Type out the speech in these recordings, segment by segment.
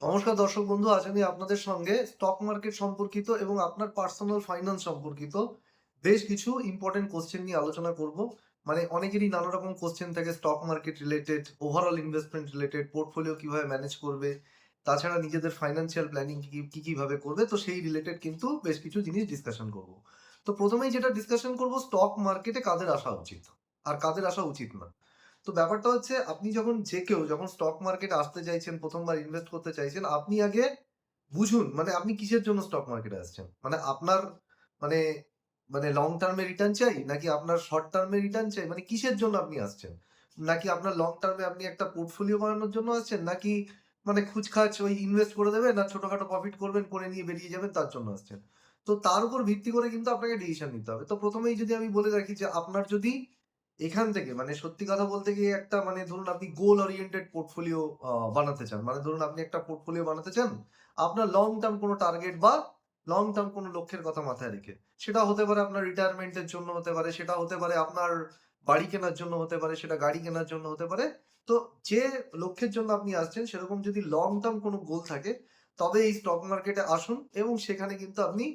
নমস্কার দর্শক বন্ধু, আজ আমি আপনাদের সঙ্গে স্টক মার্কেট সম্পর্কিত এবং আপনার পার্সোনাল ফাইন্যান্স সম্পর্কিত বেশ কিছু ইম্পর্টেন্ট কোশ্চেন নিয়ে আলোচনা করব। মানে অনেকেরই নানা রকম কোশ্চেন থাকে stock market related, overall investment related, portfolio কিভাবে ম্যানেজ করবে, তাছাড়া নিজেদের ফাইন্যান্সিয়াল প্ল্যানিং কিভাবে করবে। তো সেই রিলেটেড কিন্তু বেশ কিছু জিনিস ডিসকাশন করব। তো প্রথমেই যেটা ডিসকাশন করব, স্টক মার্কেটে কাদের আসা উচিত আর কাদের আসা উচিত না। তো ব্যাপারটা হচ্ছে, আপনি যখন কেউ যখন স্টক মার্কেটে আসতে চাইছেন, প্রথমবার ইনভেস্ট করতে চাইছেন, আপনি আগে বুঝুন মানে আপনি কিসের জন্য স্টক মার্কেটে আসছেন। মানে আপনার মানে মানে লং টার্মে রিটার্ন চাই, নাকি আপনার শর্ট টার্মে রিটার্ন চাই, মানে কিসের জন্য আপনি আসছেন? নাকি আপনার লং টার্মে আপনি একটা পোর্টফোলিও বানানোর জন্য আসছেন, নাকি মানে খুচখাচ ওই ইনভেস্ট করে দেবেন আর ছোটখাটো প্রফিট করবেন, করে নিয়ে বেরিয়ে যাবেন, তার জন্য আসছেন। তো তার উপর ভিত্তি করে কিন্তু আপনাকে ডিসিশন নিতে হবে। তো প্রথমেই যদি আমি বলে রাখি যে আপনার যদি এখান থেকে মানে সত্যি কথা বলতে গিয়ে একটা মানে ধরুন আপনি গোল ওরিয়েন্টেড পোর্টফোলিও বানাতে চান। মানে ধরুন আপনি একটা পোর্টফোলিও বানাতে চান। আপনার লং টার্ম কোনো টার্গেট বা লং টার্ম কোনো লক্ষ্যের কথা মাথায় রেখে। সেটা হতে পারে আপনার রিটায়ারমেন্ট এর জন্য হতে পারে, সেটা হতে পারে আপনার বাড়ি কেনার জন্য হতে পারে, সেটা গাড়ি কেনার জন্য হতে পারে। তো যে লক্ষ্যের জন্য আপনি আসছেন সেরকম যদি লং টার্ম কোনো গোল থাকে, তবে এই স্টক মার্কেটে আসুন এবং সেখানে কিন্তু আপনি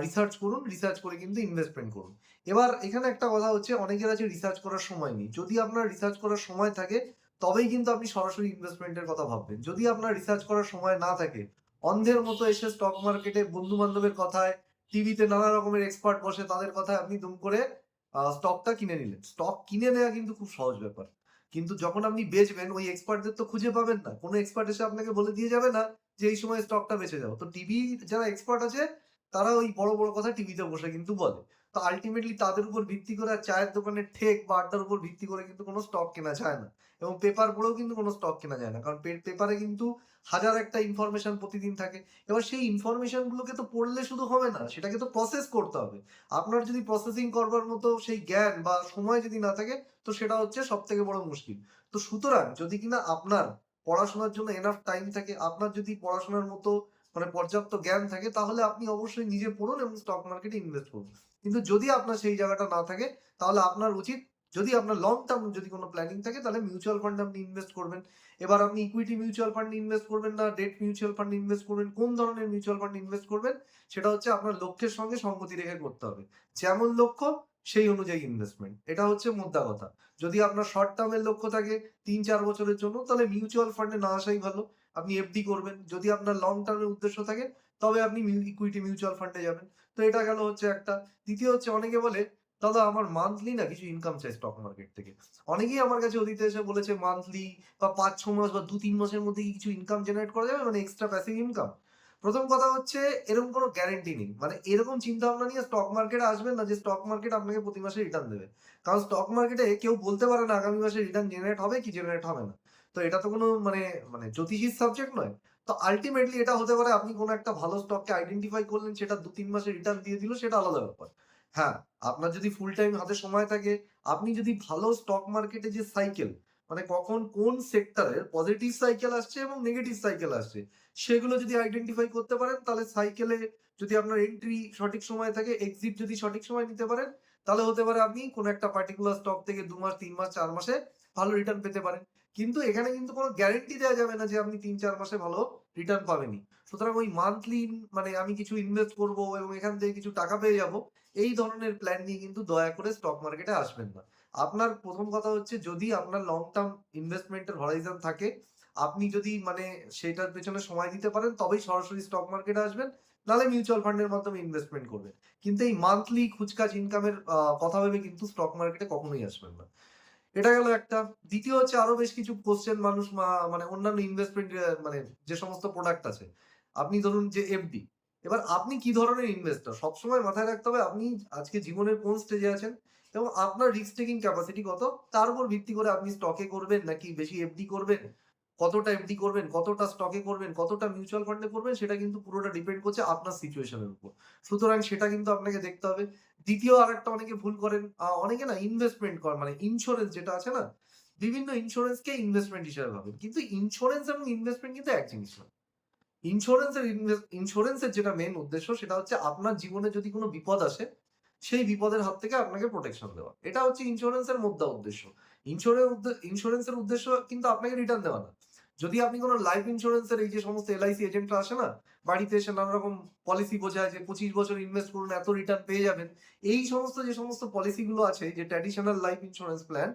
রিসার্চ করুন। রিসার্চ করে কিন্তু ইনভেস্টমেন্ট করুন। এবার এখানে একটা কথা হচ্ছে, অনেকের আছে রিসার্চ করার সময় নেই। যদি আপনার রিসার্চ করার সময় থাকে, তবেই কিন্তু আপনি সরাসরি ইনভেস্টমেন্টের কথা ভাববেন। যদি আপনার রিসার্চ করার সময় না থাকে, অন্ধের মতো এসে স্টক মার্কেটে বন্ধু-বান্ধবের কথায়, টিভিতে নানা রকমের এক্সপার্ট বসে তাদের কথায় আপনি দুম করে স্টকটা কিনে নিলেন। স্টক কিনে নেওয়া কিন্তু খুব সহজ ব্যাপার। কিন্তু যখন আপনি বেচবেন, ওই এক্সপার্টদের তো খুঁজে পাবেন না। কোন এক্সপার্ট এসে আপনাকে বলে দিয়ে যাবে না যে এই সময় স্টকটা বেচে যাও। তো টিভির যারা এক্সপার্ট আছে, তারা ওই বড়, বড় কথা টিভিতে বসে কিন্তু বলে। তো আল্টিমেটলি তাদের উপর ভিত্তি করে আর চায়ের দোকানের ঠেক বা আড্ডার উপর ভিত্তি করে কিন্তু কোনো স্টক কেনা যায় না। এবং পেপার পড়েও কিন্তু কোনো স্টক কেনা যায় না। কারণ পেপারে কিন্তু হাজার একটা ইনফরমেশন প্রতিদিন থাকে। এবার সেই ইনফরমেশন গুলোকে তো পড়লে শুধু হবে না, সেটাকে তো প্রসেস করতে হবে। আপনার যদি প্রসেসিং করবার মতো সেই জ্ঞান বা সময় যদি না থাকে, তো সেটা হচ্ছে সবথেকে বড় মুশকিল। তো সুতরাং যদি কিনা আপনার পড়াশোনার জন্য এনাফ টাইম থাকে, আপনার যদি পড়াশোনার মতো মানে পর্যাপ্ত জ্ঞান থাকে, তাহলে আপনি অবশ্যই নিজে পড়ুন এবং স্টক মার্কেটে ইনভেস্ট করুন। কিন্তু যদি আপনার সেই জায়গাটা না থাকে, তাহলে আপনার উচিত, যদি আপনার লং টার্ম যদি কোনো প্ল্যানিং থাকে, তাহলে মিউচুয়াল ফান্ডে আপনি ইনভেস্ট করবেন। এবার আপনি ইকুইটি মিউচুয়াল ফান্ডে ইনভেস্ট করবেন না ডেট মিউচুয়াল ফান্ডে ইনভেস্ট করবেন, কোন ধরনের মিউচুয়াল ফান্ডে ইনভেস্ট করবেন, সেটা হচ্ছে আপনার লক্ষ্যের সঙ্গে সঙ্গতি রেখে করতে হবে। যেমন লক্ষ্য সেই অনুযায়ী ইনভেস্টমেন্ট। এটা হচ্ছে মোদ্দা কথা। যদি আপনার শর্ট টার্মের লক্ষ্য থাকে ৩-৪ বছরের জন্য, তাহলে মিউচুয়াল ফান্ডে না আসাই ভালো। আপনি এফডি করবেন। যদি আপনার লং টার্মের উদ্দেশ্য থাকে, তবে আপনি ইকুইটি মিউচুয়াল ফান্ডে যাবেন। তো এটা গেল হচ্ছে একটা। দ্বিতীয় হচ্ছে, অনেকে বলে, "দাদা আমার মান্থলি না কিছু ইনকাম চাই স্টক মার্কেট থেকে।" অনেকেই আমার কাছে অতীতে এসে বলেছে মান্থলি বা ৫-৬ মাস বা ২-৩ মাসের মধ্যে কি কিছু ইনকাম জেনারেট করা যাবে? মানে এক্সট্রা প্যাসিভ ইনকাম। ১ম কথা হচ্ছে, এরকম কোনো গ্যারান্টি নেই। মানে এরকম চিন্তাভাবনা নিয়ে স্টক মার্কেটে আসবেন না যে স্টক মার্কেট আপনাকে প্রতি মাসে রিটার্ন দেবে। কারণ স্টক মার্কেটে কেউ বলতে পারে না আগামী মাসে রিটার্ন জেনারেট হবে কি জেনারেট হবে না। তো এটা তো কোনো মানে মানে জ্যোতিষীর সাবজেক্ট নয়। তো আল্টিমেটলি এটা হতে পারে আপনি কোনো একটা ভালো স্টককে আইডেন্টিফাই করলেন, সেটা ২-৩ মাসে রিটার্ন দিয়ে দিল, সেটা আলাদা ব্যাপার। হ্যাঁ, আপনার যদি ফুল টাইম হাতে সময় থাকে, আপনি যদি ভালো স্টক মার্কেটে যে সাইকেল, মানে কখন কোন সেক্টরের পজিটিভ সাইকেল আসছে এবং নেগেটিভ সাইকেল আসছে, সেগুলো যদি আইডেন্টিফাই করতে পারেন, তাহলে সাইকেলে যদি আপনার এন্ট্রি সঠিক সময়ে থাকে, এক্সিট যদি সঠিক সময় নিতে পারেন, তাহলে হতে পারে আপনি কোনো একটা পার্টিকুলার স্টক থেকে ২ মাস, ৩ মাস, ৪ মাসে ভালো রিটার্ন পেতে পারেন। কিন্তু এখানে কিন্তু কোনো গ্যারান্টি দেয়া যাবে না যে আপনি ৩-৪ মাসে ভালো রিটার্ন পাবেনই। সুতরাং ওই মান্থলি মানে আমি কিছু ইনভেস্ট করব এবং এখান থেকে কিছু টাকা পেয়ে যাবো, এই ধরনের প্ল্যান নিয়ে কিন্তু দয়া করে স্টক মার্কেটে আসবেন না। আপনার ১ম কথা হচ্ছে, যদি আপনার লং টার্ম ইনভেস্টমেন্ট এর হরাইজন থাকে, আপনি যদি মানে সেটার পেছনে সময় দিতে পারেন, তবেই সরাসরি স্টক মার্কেটে আসবেন। নাহলে মিউচুয়াল ফান্ডের মাধ্যমে ইনভেস্টমেন্ট করবেন। কিন্তু এই মান্থলি খুচখাচ ইনকামের কথা ভেবে কিন্তু স্টক মার্কেটে কখনোই আসবেন না। এটা গেল একটা। দ্বিতীয় হচ্ছে, আরো বেশ কিছু কোয়েশ্চেন মানুষ মানে অন্যান্য ইনভেস্টমেন্ট মানে যে সমস্ত প্রোডাক্ট আছে। আপনি ধরুন যে এফডি। এবার আপনি কি ধরনের ইনভেস্টর? সবসময় মাথায় রাখতে হবে আপনি আজকে জীবনের কোন স্টেজে আছেন এবং আপনার রিস্ক টেকিং ক্যাপাসিটি কত? তার উপর ভিত্তি করে আপনি স্টকে করবেন নাকি বেশি এফডি করবেন, কতটা এফডি করবেন, কতটা স্টকে করবেন, কতটা মিউচুয়াল ফান্ডে করবেন, সেটা কিন্তু পুরোটা ডিপেন্ড করছে আপনার সিচুয়েশন এর উপর। সুতরাং সেটা কিন্তু আপনাকে দেখতে হবে। দ্বিতীয় আরেকটা অনেকে ভুল করেন, অনেকে না ইনভেস্টমেন্ট মানে ইন্সুরেন্স যেটা আছে না, বিভিন্ন ইন্সুরেন্সকে ইনভেস্টমেন্ট হিসেবে ভাবেন। কিন্তু ইন্সুরেন্স এবং ইনভেস্টমেন্ট কিন্তু এক জিনিস না। ইন্সুরেন্সের যেটা মেইন উদ্দেশ্য, সেটা হচ্ছে আপনার জীবনে যদি কোনো বিপদ আসে, সেই বিপদের হাত থেকে আপনাকে প্রোটেকশন দেওয়া। এটা হচ্ছে ইন্সুরেন্সের মোদ্দা উদ্দেশ্য। ইন্সুরেন্সের উদ্দেশ্য কিন্তু আপনাকে রিটার্ন দেওয়া না। যদি আপনি কোনো লাইফ ইন্স্যুরেন্সের এই যে সমস্ত এলআইসি এজেন্টরা আসে না, বাড়িতে এসে নানা রকম পলিসি বোঝায় যে 25 বছর ইনভেস্ট করুন এত রিটার্ন পেয়ে যাবেন। এই সমস্ত যে সমস্ত পলিসিগুলো আছে যে ট্র্যাডিশনাল লাইফ ইন্স্যুরেন্স প্ল্যান,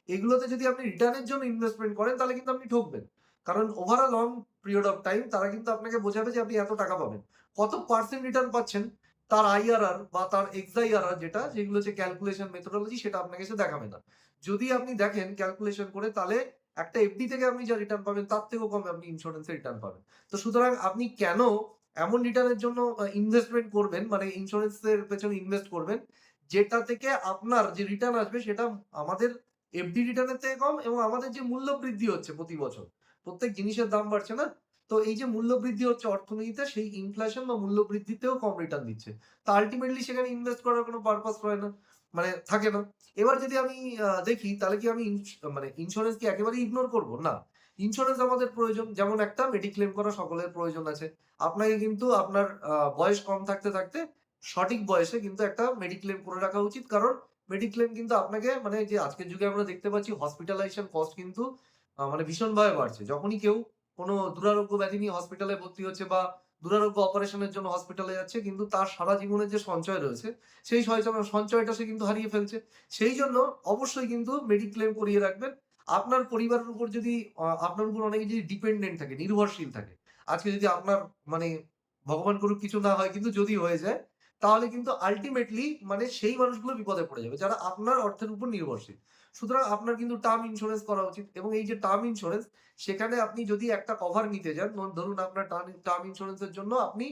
এগুলোতে যদি আপনি রিটার্নের জন্য ইনভেস্টমেন্ট করেন তাহলে কিন্তু আপনি ঠকবেন। কারণ over a long period of time তারা কিন্তু আপনাকে বোঝাবে যে আপনি এত টাকা পাবেন। কত পার্সেন্ট রিটার্ন পাচ্ছেন তার আইআরআর বা তার এক্স-আইআরআর যেটা, যেগুলো হচ্ছে ক্যালকুলেশন মেথোডোলজি, সেটা আপনাকে এসে দেখাবে না। যদি আপনি দেখেন ক্যালকুলেশন করে, তাহলে একটা এফডি থেকে আপনি যা রিটার্ন পাবেন তার থেকেও কম আপনি ইন্স্যুরেন্সে রিটার্ন পাবেন। তো সুতরাং আপনি কেন এমন রিটার্নের জন্য ইনভেস্টমেন্ট করবেন, মানে ইন্স্যুরেন্সের পেছনে ইনভেস্ট করবেন যেটা থেকে আপনার যে রিটার্ন আসবে সেটা আমাদের এফডি রিটার্নের থেকে কম, এবং আমাদের যে মূল্য বৃদ্ধি হচ্ছে প্রতি বছর, প্রত্যেক জিনিসের দাম বাড়ছে না? তো এই যে মূল্য বৃদ্ধি হচ্ছে অর্থনীতিতে, সেই ইনফ্লেশন বা মূল্য বৃদ্ধিতেও কম রিটার্ন দিচ্ছে। তো আল্টিমেটলি সেখানে ইনভেস্ট করার কোনো পারপাস হয় না, মানে থাকে না। এবার যদি আমি দেখি তাহলে কি আমি মানে ইন্স্যুরেন্স কি একেবারেই ইগনোর করব? না। ইন্স্যুরেন্স আমাদের প্রয়োজন। যেমন একটা মেডিক্লেম করা সকলের প্রয়োজন আছে। আপনাকে কিন্তু আপনার বয়স কম থাকতে, থাকতে সঠিক বয়সে কিন্তু একটা মেডিক্লেম করে রাখা উচিত। কারণ মেডিক্লেম কিন্তু আপনাকে, মানে যে আজকের যুগে আমরা দেখতে পাচ্ছি হসপিটালাইজেশন কস্ট কিন্তু মানে ভীষণভাবে বাড়ছে। যখনই কেউ কোনো দুরারোগ্য ব্যাধি নিয়ে হসপিটালে ভর্তি হচ্ছে বা দুরারোগ্য অপারেশনের জন্য হসপিটালে যাচ্ছে, কিন্তু তার সারা জীবনের যে সঞ্চয় রয়েছে, সেই সঞ্চয়টা সে কিন্তু হারিয়ে ফেলছে। সেই জন্য অবশ্যই কিন্তু মেডিক্লেম করিয়ে রাখবেন। আপনার পরিবারের উপর যদি আপনার উপর অনেকে যদি ডিপেন্ডেন্ট থাকে, নির্ভরশীল থাকে। আজকে যদি আপনার, মানে ভগবান করুক কিছু না হয়, কিন্তু যদি হয়ে যায়, তাহলে কিন্তু আল্টিমেটলি মানে সেই মানুষগুলো বিপদে পড়ে যাবে যারা আপনার অর্থের উপর নির্ভরশীল। সুতরাং আপনার কিন্তু টার্ম ইন্স্যুরেন্স করা উচিত, এবং এই যে টার্ম ইন্স্যুরেন্স, সেখানে আপনি যদি একটা কভার নিতে যান, ধরুন আপনার টার্ম ইন্স্যুরেন্স এর জন্য আপনি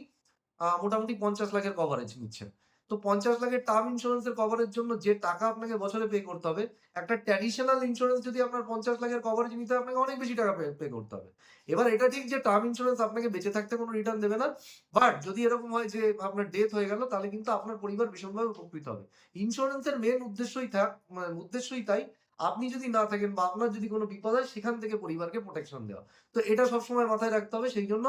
মোটামুটি ৫০ লাখের কভারেজ নিচ্ছেন। তো ৫০ লাখের টার্ম ইন্স্যুরেন্স এর কভারের জন্য যে টাকা আপনাকে বছরে পে করতে হবে, একটা ট্র্যাডিশনাল ইন্স্যুরেন্স যদি আপনার ৫০ লাখের কভারেজ নিতে হয়, আপনাকে অনেক বেশি টাকা পে করতে হবে। এবার এটা ঠিক যে টার্ম ইন্স্যুরেন্স আপনাকে বেঁচে থাকতে কোনো রিটার্ন দেবে না। বাট যদি এরকম হয় যে আপনার ডেথ হয়ে গেল, তাহলে কিন্তু আপনার পরিবার ভীষণভাবে উপকৃত হবে। ইন্স্যুরেন্সের মেইন মানে উদ্দেশ্যই তাই, আপনি যদি না থাকেন বা আপনার যদি কোনো বিপদ হয়, সেখান থেকে পরিবারকে প্রোটেকশন দেওয়া। তো এটা সবসময় মাথায় রাখতে হবে। সেইজন্য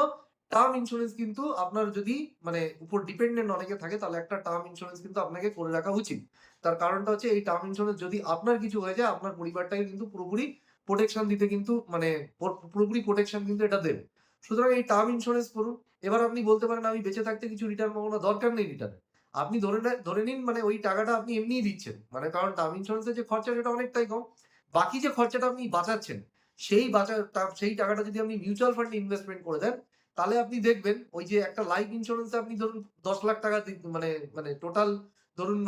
টার্ম ইন্স্যুরেন্স কিন্তু আপনার যদি, মানে উপর ডিপেন্ডেন্ট অনেকে থাকে, তাহলে একটা টার্ম ইন্স্যুরেন্স কিন্তু আপনাকে করে রাখা উচিত। তার কারণটা হচ্ছে, এই টার্ম ইন্স্যুরেন্স যদি আপনার কিছু হয়ে যায়, আপনার পরিবারটাকে কিন্তু পুরোপুরি প্রোটেকশন দিতে কিন্তু, মানে পুরোপুরি প্রোটেকশন কিন্তু এটা দেবে। সুতরাং এই টার্ম ইন্স্যুরেন্স করুন। এবার আপনি বলতে পারেন আমি বেঁচে থাকতে কিছু রিটার্ন পাবো না, দরকার নেই রিটার্নের। আপনি ধরে নিন মানে ওই টাকাটা আপনি এমনিই দিচ্ছেন। মানে কারণ টার্ম ইন্স্যুরেন্স এর যে খরচা সেটা অনেকটাই কম। বাকি যে খরচাটা আপনি বাঁচাচ্ছেন, সেই টাকাটা যদি আপনি মিউচুয়াল ফান্ডে ইনভেস্টমেন্ট করে দেন, তাহলে আপনি দেখবেন ওই যে একটা লাইফ ইন্স্যুরেন্স এ আপনি ধরুন ১০ লাখ টাকা মানে মানে টোটাল ধরুন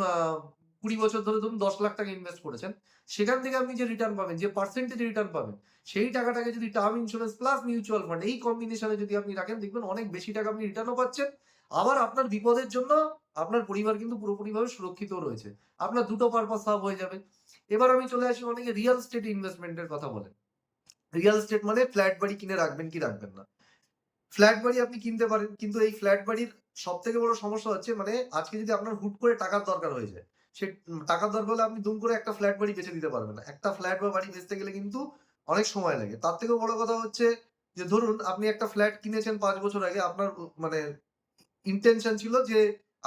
২০ বছর ধরে ধরুন ১০ লাখ টাকা ইনভেস্ট করেছেন। সেখান থেকে আপনি যে রিটার্ন পাবেন, যে পার্সেন্টেজ রিটার্ন পাবেন, সেই টাকাটাকে যদি term insurance plus mutual fund এই কম্বিনেশনে যদি আপনি রাখেন, দেখবেন অনেক বেশি টাকা আপনি রিটার্নও পাচ্ছেন। আবার আপনার বিপদের জন্য আপনার পরিবার কিন্তু পুরোপুরিভাবে সুরক্ষিত রয়েছে। আপনার দুটো পারপাস সার্ভ হয়ে যাবে। এবার আমি চলে আসি, অনেকে রিয়াল এস্টেট ইনভেস্টমেন্ট এর কথা বলে। রিয়াল এস্টেট মানে ফ্ল্যাট বাড়ি কিনে রাখবেন কি রাখবেন না। ফ্ল্যাট বাড়ি আপনি কিনতে পারেন। কিন্তু এই ফ্ল্যাট বাড়ির সবথেকে বড় সমস্যা হচ্ছে, মানে আজকে যদি আপনার হুট করে টাকার দরকার হয়ে যায়, সে টাকার দরকার হলে আপনি দুম করে একটা ফ্ল্যাট বাড়ি বেচে দিতে পারবেন না। একটা ফ্ল্যাট বা বাড়ি বেচতে গেলে কিন্তু অনেক সময় লাগে। তার থেকেও বড় কথা হচ্ছে যে, ধরুন আপনি একটা ফ্ল্যাট কিনেছেন ৫ বছর আগে, আপনার মানে ইনটেনশন ছিল যে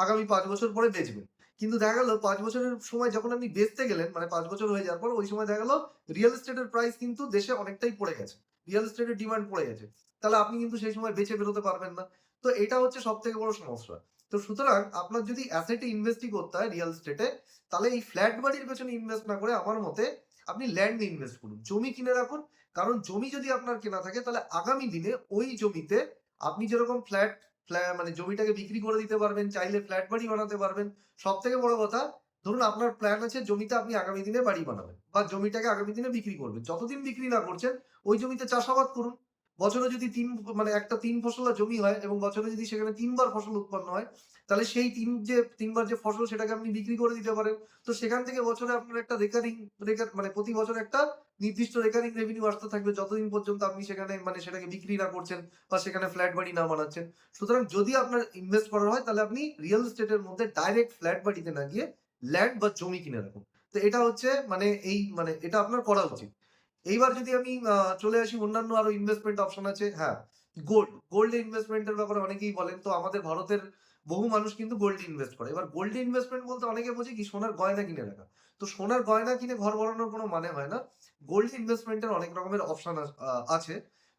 আগামী ৫ বছর পরে বেচবেন। কিন্তু দেখা গেল ৫ বছরের সময় যখন আপনি বেচতে গেলেন, মানে ৫ বছর হয়ে যাওয়ার পর, ওই সময় দেখা গেল রিয়াল এস্টেটের প্রাইস কিন্তু দেশে অনেকটাই পড়ে গেছে। রিয়াল এস্টেটের ডিমান্ড পড়ে গেছে। তাহলে আপনি কিন্তু সেই সময় বেচে বেরোতে পারবেন না। তো এটা হচ্ছে সবথেকে বড় সমস্যা। তো সুতরাং আপনার যদি অ্যাসেটে ইনভেস্টই করতে হয় রিয়াল এস্টেটে, তাহলে এই ফ্ল্যাট বাড়ির পেছনে ইনভেস্ট না করে আমার মতে আপনি ল্যান্ডে ইনভেস্ট করুন। জমি কিনে রাখুন। কারণ জমি যদি আপনার কেনা থাকে, তাহলে আগামী দিনে ওই জমিতে আপনি যেরকম মানে জমিটাকে বিক্রি করে দিতে পারবেন, চাইলে ফ্ল্যাট বাড়ি বানাতে পারবেন। সবথেকে বড় কথা, ধরুন আপনার প্ল্যান আছে জমিতে আপনি আগামী দিনে বাড়ি বানাবেন বা জমিটাকে আগামী দিনে বিক্রি করবেন। যতদিন বিক্রি না করছেন, ওই জমিতে চাষাবাদ করুন। বছরে যদি মানে একটা ৩ ফসলা জমি হয় এবং বছরে যদি সেখানে ৩ বার ফসল উৎপন্ন হয়, তাহলে সেই ৩ বার যে ফসল সেটাকে আপনি বিক্রি করে দিতে পারেন। তো সেখান থেকে বছরে আপনার একটা মানে প্রতি বছর একটা নির্দিষ্ট রেকারিং রেভিনিউ আসতে থাকবে, যতদিন পর্যন্ত আপনি সেখানে, মানে সেটাকে বিক্রি না করছেন বা সেখানে ফ্ল্যাট বাড়ি না বানাচ্ছেন। সুতরাং যদি আপনার ইনভেস্ট করার হয়, তাহলে আপনি রিয়েল এস্টেটের মধ্যে ডাইরেক্ট ফ্ল্যাট বাড়িতে না গিয়ে ল্যান্ড বা জমি কিনে রাখুন। তো এটা হচ্ছে, মানে মানে এটা আপনার করা উচিত। এইবার যদি আমি চলে আসি, অন্যান্য আরো ইনভেস্টমেন্ট অপশন আছে। হ্যাঁ, গোল্ডে ইনভেস্টমেন্ট এর ব্যাপারে অনেকেই বলেন। তো আমাদের ভারতের বহু মানুষ কিন্তু গোল্ডে ইনভেস্ট করে। এবার গোল্ডে ইনভেস্টমেন্ট বলতে অনেকে বোঝে কি সোনার গয়না কিনে রাখা। তো সোনার গয়না কিনে ঘর বানানোর কোনো মানে হয় না। গোল্ড ইনভেস্টমেন্ট এর অনেক রকমের অপশন আছে।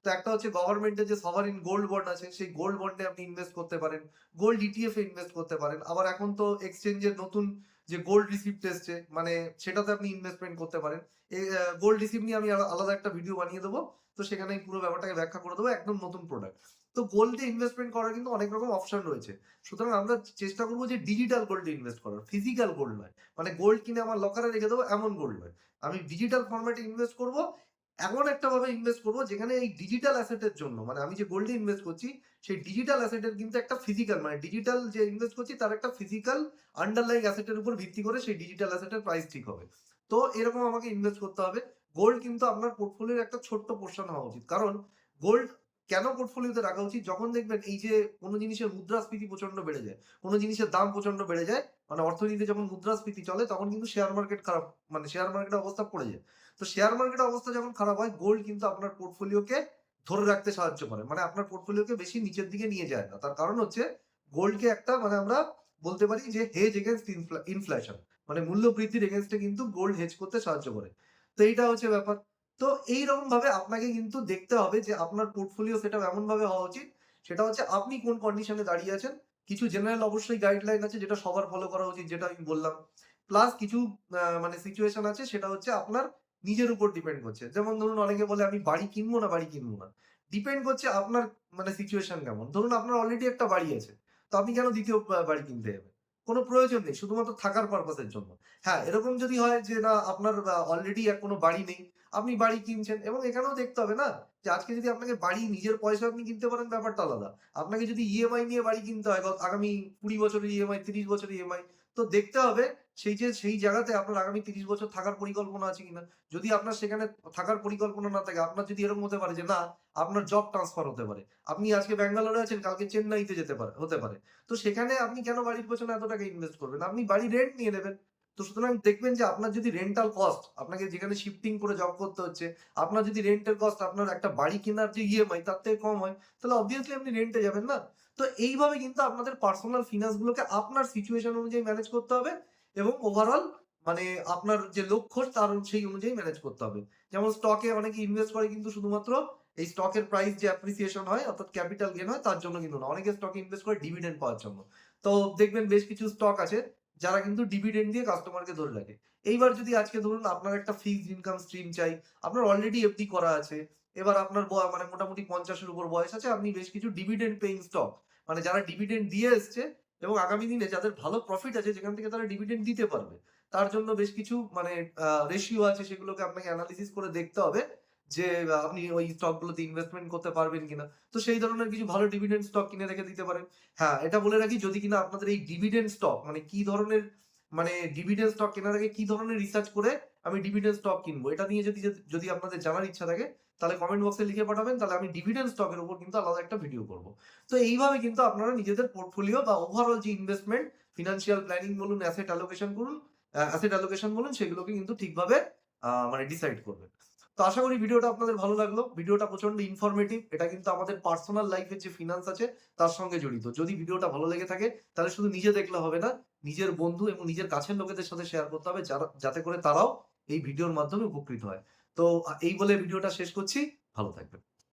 তো একটা হচ্ছে গভর্নমেন্টের যে সভারিন গোল্ড বন্ড আছে, সেই গোল্ড বন্ডে আপনি ইনভেস্ট করতে পারেন, গোল্ড ইটিএফ এ ইনভেস্ট করতে পারেন। আবার এখন তো এক্সচেঞ্জের নতুন যে গোল্ড রিসিপ্ট এসছে, মানে সেটাতে আপনি ইনভেস্টমেন্ট করতে পারেন। এই গোল্ড রিসিপ্ট নিয়ে আমি আলাদা একটা ভিডিও বানিয়ে দেবো, তো সেখানে এই পুরো ব্যাপারটাকে ব্যাখ্যা করে দেবো, একদম নতুন প্রোডাক্ট। তো গোল্ডে ইনভেস্টমেন্ট করার কিন্তু অনেক রকম অপশন রয়েছে। সুতরাং আমরা চেষ্টা করবো যে ডিজিটাল গোল্ডে ইনভেস্ট করার, ফিজিক্যাল গোল্ড নয়। মানে গোল্ড কিনে আমার লকারে রেখে দেবো এমন গোল্ড নয়। আমি ডিজিটাল ফরম্যাটে ইনভেস্ট করবো, এমন একটা ভাবে ইনভেস্ট করবো যেখানে এই ডিজিটাল অ্যাসেটের জন্য, মানে আমি যে গোল্ডে ইনভেস্ট করছি সেই ডিজিটাল অ্যাসেটের কিন্তু একটা ফিজিক্যাল, মানে ডিজিটাল যে ইনভেস্ট করছি তার একটা ফিজিক্যাল আন্ডারলাইং অ্যাসেটের উপর ভিত্তি করে সেই ডিজিটাল অ্যাসেটের প্রাইস ঠিক হবে। তো এরকম আমাকে ইনভেস্ট করতে হবে। গোল্ড কিন্তু আপনার পোর্টফোলিওর একটা ছোট্ট পোর্শন হওয়া উচিত। কারণ গোল্ড কেন পোর্টফোলিওতে রাখা উচিত? যখন দেখবেন এই যে কোনো জিনিসের মুদ্রাস্ফীতি প্রচন্ড বেড়ে যায়, কোনো জিনিসের দাম প্রচন্ড বেড়ে যায়, মানে অর্থনীতিতে যখন মুদ্রাস্ফীতি চলে তখন কিন্তু শেয়ার মার্কেট খারাপ, মানে শেয়ার মার্কেটের অবস্থা পড়ে যায়। তো শেয়ার মার্কেটের অবস্থা যখন খারাপ হয়, গোল্ড কিন্তু আপনার পোর্টফোলিওকে ধরে রাখতে সাহায্য করে, মানে আপনার পোর্টফোলিওকে বেশি নিচের দিকে নিয়ে যায় না। তার কারণ হচ্ছে গোল্ডকে একটা, মানে আমরা বলতে পারি যে হেজ এগেইনস্ট ইনফ্লেশন, মানে মূল্য বৃদ্ধির এগেইনস্টে কিন্তু গোল্ড হেজ করতে সাহায্য করে। তো এইটা হচ্ছে ব্যাপার। তো এইরকম ভাবে আপনাকে কিন্তু দেখতে হবে যে আপনার পোর্টফোলিও সেটআপ এমন ভাবে হওয়া উচিত, সেটা হচ্ছে আপনি কোন কন্ডিশনে দাঁড়িয়ে আছেন। কিছু জেনারেল অবশ্যই গাইডলাইন আছে যেটা সবার ফলো করা উচিত, যেটা আমি বললাম। প্লাস কিছু মানে সিচুয়েশন আছে, সেটা হচ্ছে আপনার নিজের উপর ডিপেন্ড করছে। যেমন ধরুন অনেকে বলে আমি বাড়ি কিনবো না বাড়ি কিনবো না। ডিপেন্ড করছে আপনার মানে সিচুয়েশন কেমন। ধরুন আপনার অলরেডি একটা বাড়ি আছে। তো আপনি কেন দ্বিতীয় বাড়ি কিনতে যাবেন? কোন প্রয়োজন নেই। শুধুমাত্র থাকার পারপাস এর জন্য। হ্যাঁ, এরকম যদি হয় যে না আপনার অলরেডি কোন বাড়ি নেই, আপনি বাড়ি কিনছেন, এবং এখানেও দেখতে হবে না যে আজকে যদি আপনাকে বাড়ি নিজের পয়সায় আপনি কিনতে পারেন ব্যাপারটা আলাদা। আপনাকে যদি ইএমআই নিয়ে বাড়ি কিনতে হয়, আগামী ২০ বছরের ইএমআই, ৩০ বছরের ইএমআই, তো দেখতে হবে সেই জায়গাতে আপনার আগামী ৩০ বছর থাকার পরিকল্পনা আছে কিনা। যদি আপনার সেখানে থাকার পরিকল্পনা না থাকে, আপনার যদি এরকম হতে পারে যে না আপনার জব ট্রান্সফার হতে পারে। আপনি আজকে ব্যাঙ্গালোরে আছেন, কালকে চেন্নাইতে হতে পারে। তো সেখানে আপনি কেন বাড়ির পেছনে এত টাকা ইনভেস্ট করবেন? আপনি বাড়ি রেন্ট নিয়ে নেবেন। তো সুতরাং দেখবেন যে আপনার যদি রেন্টাল কস্ট, আপনাকে যেখানে শিফটিং করে জব করতে হচ্ছে, আপনার যদি রেন্টের কস্ট আপনার একটা বাড়ি কেনার যে ইএমআই তার থেকে কম হয়, তাহলে অবভিয়াসলি আপনি রেন্টে যাবেন না? তো এইভাবে কিন্তু আপনাদের পার্সোনাল ফিন্যান্স গুলোকে আপনার সিচুয়েশন অনুযায়ী ম্যানেজ করতে হবে, এবং ওভারঅল মানে আপনার যে লক্ষ্য তার সেই অনুযায়ী ম্যানেজ করতে হবে। যেমন স্টকে অনেকে ইনভেস্ট করে কিন্তু শুধুমাত্র এই স্টকের প্রাইস যে অ্যাপ্রিসিয়েশন হয় অর্থাৎ ক্যাপিটাল গেইন হয় তার জন্য কিন্তু না। অনেকে স্টকে ইনভেস্ট করে ডিভিডেন্ড পাওয়ার জন্য। তো দেখবেন বেশ কিছু স্টক আছে যারা কিন্তু ডিভিডেন্ড দিয়ে কাস্টমারকে ধরে রাখে। এইবার যদি আজকে ধরুন আপনার একটা ফিক্সড ইনকাম স্ট্রিম চাই, আপনার অলরেডি এফডি করা আছে। এবার আপনার মানে মোটামুটি ৫০ এর উপর বয়স আছে, আপনি বেশ কিছু ডিভিডেন্ড পেইং স্টক, মানে যারা ডিভিডেন্ড দিয়ে এসছে এবং আগামী দিনে যাদের ভালো প্রফিট আছে যেখান থেকে তারা ডিভিডেন্ড দিতে পারবে। তার জন্য বেশ কিছু মানে রেশিও আছে, সেগুলোকে আপনাকে এনালাইসিস করে দেখতে হবে যে আপনি ওই স্টকগুলোতে ইনভেস্টমেন্ট করতে পারবেন কিনা। তো সেই ধরনের কিছু ভালো ডিভিডেন্ড স্টক কিনে রেখে দিতে পারেন। হ্যাঁ, এটা বলে রাখি, যদি কিনা আপনাদের এই ডিভিডেন্ড স্টক মানে কি ধরনের, মানে ডিভিডেন্ড স্টক কেনার আগে কি ধরনের রিসার্চ করে আমি ডিভিডেন্ড স্টক কিনবো, এটা নিয়ে যদি আপনাদের জানার ইচ্ছা থাকে তাহলে কমেন্ট বক্সে লিখে পাঠাবেন, তাহলে আমি ডিভিডেন্ড স্টকের উপর কিন্তু আলাদা একটা ভিডিও করব। তো এইভাবে কিন্তু আপনারা নিজেদের পোর্টফোলিও বা ওভারঅল যে ইনভেস্টমেন্ট, ফিনান্সিয়াল প্ল্যানিং বলুন, অ্যাসেট অ্যালোকেশন বলুন, সেগুলোকে কিন্তু ঠিকভাবে মানে ডিসাইড করবেন। তো আশা করি ভিডিওটা আপনাদের ভালো লাগলো। ভিডিওটা প্রচন্ড ইনফরমেটিভ। এটা কিন্তু আমাদের পার্সোনাল লাইফের যে ফিনান্স আছে তার সঙ্গে জড়িত। যদি ভিডিওটা ভালো লেগে থাকে তাহলে শুধু নিজে দেখলে হবে না, নিজের বন্ধু এবং নিজের কাছের লোকেদের সাথে শেয়ার করতে হবে, যাতে করে তারাও এই ভিডিওর মাধ্যমে উপকৃত হয়। তো এই বলে ভিডিওটা শেষ করছি। ভালো থাকবেন।